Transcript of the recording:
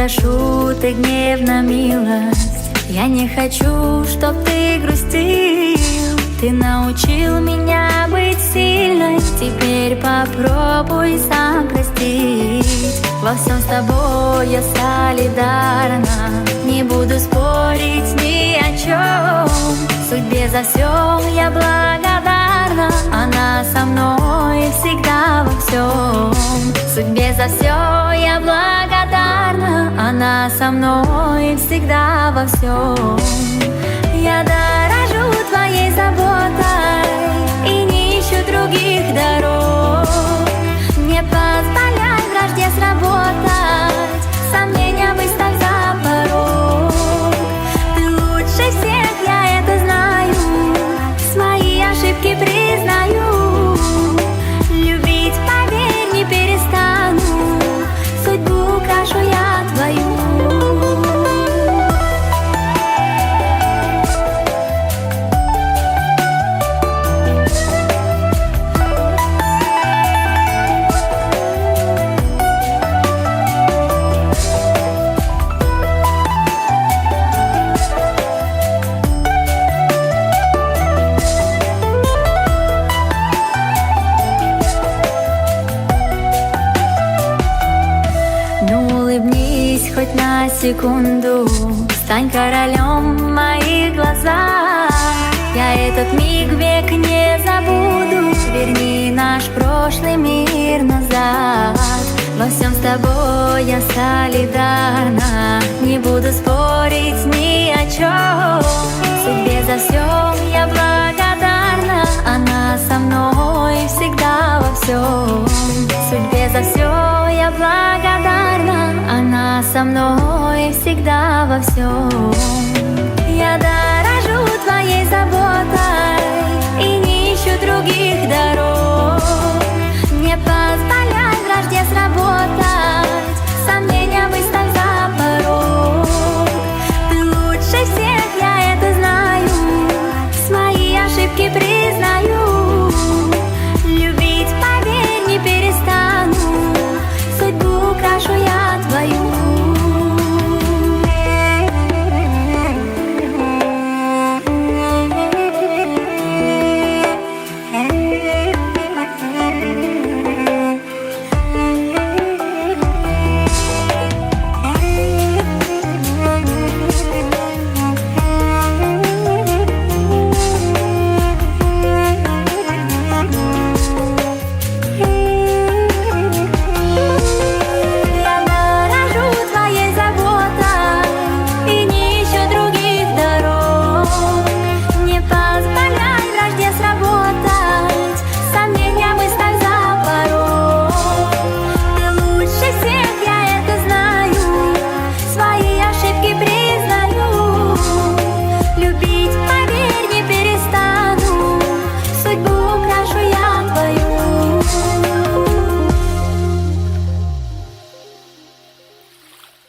прошу, ты гневна милость. Я не хочу, чтоб ты грустил. Ты научил меня быть сильной. Теперь попробуй сам простить. Во всем с тобой я солидарна. Не буду спорить ни о чем. Судьбе за все я благодарна. Она со мной всегда во всем. Судьбе за все я благодарна. Она со мной всегда во всем. Я дорожу твоей заботой и не ищу других дорог. Не позволяй вражде сработать, сомнения выставь за порог. Ты лучше всех, я это знаю, свои ошибки признаю. Любить, поверь, не перестану, судьбу украшу я твою. Улыбнись хоть на секунду, стань королем в моих глазах. Я этот миг век не забуду. Верни наш прошлый мир назад. Во всем с тобой я солидарна. Не буду спорить ни о чем. Судьбе за все я благодарна. Она со мной всегда во всем. Судьбе за все я благодарна. Она со мной всегда во всем. Я дорожу твоей заботой